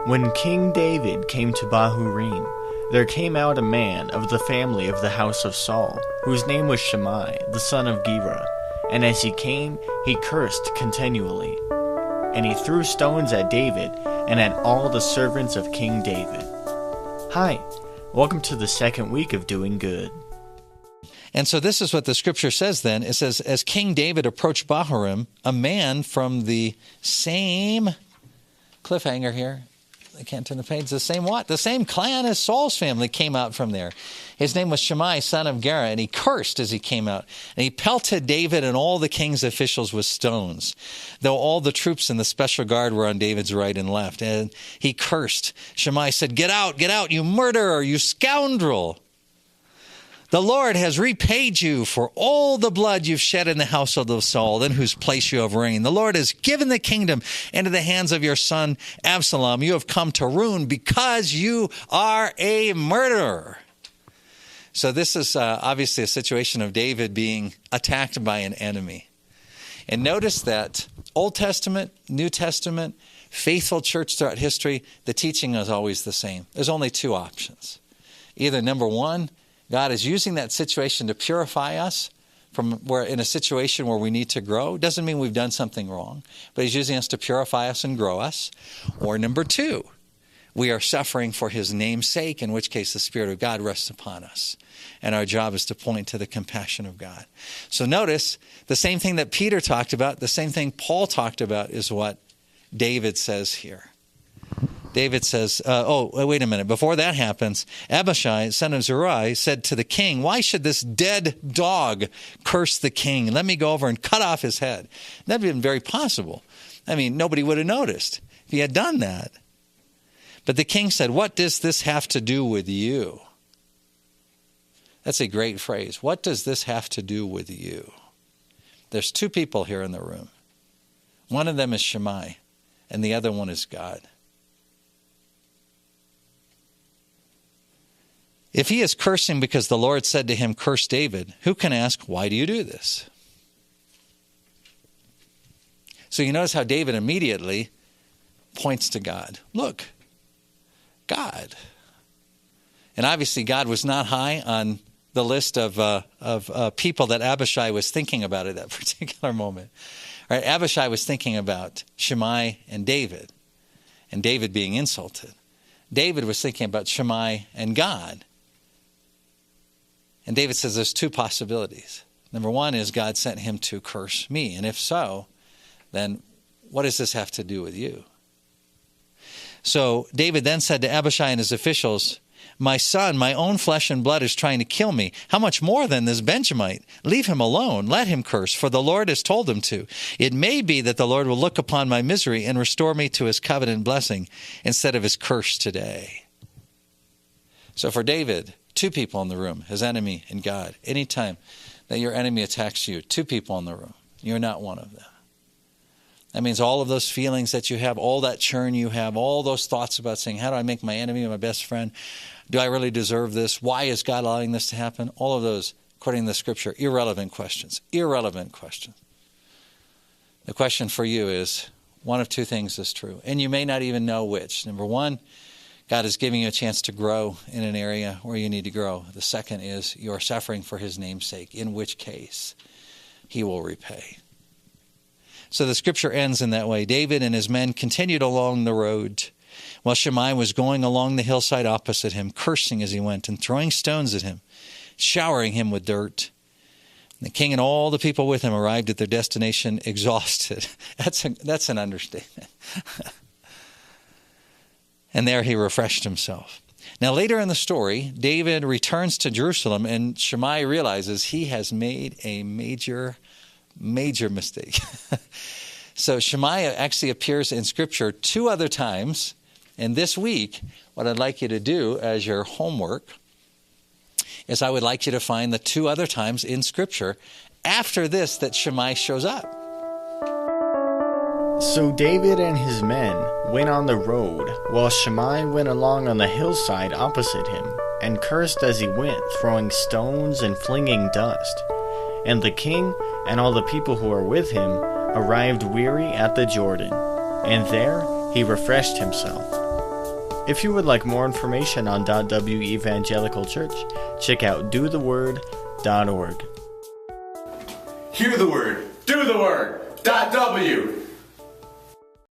When King David came to Bahurim, there came out a man of the family of the house of Saul, whose name was Shimei, the son of Gera. And as he came, he cursed continually. And he threw stones at David and at all the servants of King David. Hi, welcome to the second week of Doing Good. And so this is what the scripture says then. It says, as King David approached Bahurim, a man from the same cliffhanger here. I can't turn the page. The same what? The same clan as Saul's family came out from there. His name was Shimei, son of Gera, and he cursed as he came out. And he pelted David and all the king's officials with stones, though all the troops in the special guard were on David's right and left. And he cursed. Shimei said, get out, you murderer, you scoundrel. The Lord has repaid you for all the blood you've shed in the household of Saul, in whose place you have reigned. The Lord has given the kingdom into the hands of your son Absalom. You have come to ruin because you are a murderer. So this is obviously a situation of David being attacked by an enemy. And notice that Old Testament, New Testament, faithful church throughout history, the teaching is always the same. There's only two options. Either number one, God is using that situation to purify us from where in a situation where we need to grow. Doesn't mean we've done something wrong, but he's using us to purify us and grow us. Or number two, we are suffering for his name's sake, in which case the Spirit of God rests upon us. And our job is to point to the compassion of God. So notice the same thing that Peter talked about, the same thing Paul talked about is what David says here. David says, wait a minute. Before that happens, Abishai, son of Zeruiah, said to the king, why should this dead dog curse the king? Let me go over and cut off his head. That would have been very possible. I mean, nobody would have noticed if he had done that. But the king said, what does this have to do with you? That's a great phrase. What does this have to do with you? There's two people here in the room. One of them is Shimei, and the other one is God. If he is cursing because the Lord said to him, curse David, who can ask, why do you do this? So you notice how David immediately points to God. Look, God. And obviously God was not high on the list of people that Abishai was thinking about at that particular moment. Right? Abishai was thinking about Shimei and David being insulted. David was thinking about Shimei and God. And David says there's two possibilities. Number one is God sent him to curse me. And if so, then what does this have to do with you? So David then said to Abishai and his officials, my son, my own flesh and blood is trying to kill me. How much more than this Benjamite? Leave him alone. Let him curse, for the Lord has told him to. It may be that the Lord will look upon my misery and restore me to his covenant blessing instead of his curse today. So for David, two people in the room, his enemy and God. Anytime that your enemy attacks you, two people in the room, you're not one of them. That means all of those feelings that you have, all that churn you have, all those thoughts about saying, how do I make my enemy my best friend? Do I really deserve this? Why is God allowing this to happen? All of those, according to the scripture, irrelevant questions. Irrelevant questions. The question for you is, one of two things is true, and you may not even know which. Number one, God is giving you a chance to grow in an area where you need to grow. The second is you are suffering for his name's sake, in which case he will repay. So the scripture ends in that way. David and his men continued along the road while Shimei was going along the hillside opposite him, cursing as he went and throwing stones at him, showering him with dirt. The king and all the people with him arrived at their destination exhausted. That's an understatement. And there he refreshed himself. Now later in the story, David returns to Jerusalem and Shimei realizes he has made a major mistake. So Shimei actually appears in Scripture two other times. And this week, what I'd like you to do as your homework is I would like you to find the two other times in Scripture after this that Shimei shows up. So David and his men went on the road, while Shimei went along on the hillside opposite him, and cursed as he went, throwing stones and flinging dust. And the king and all the people who were with him arrived weary at the Jordan, and there he refreshed himself. If you would like more information on .W Evangelical Church, check out dotheword.org. Hear the word, do the word. .W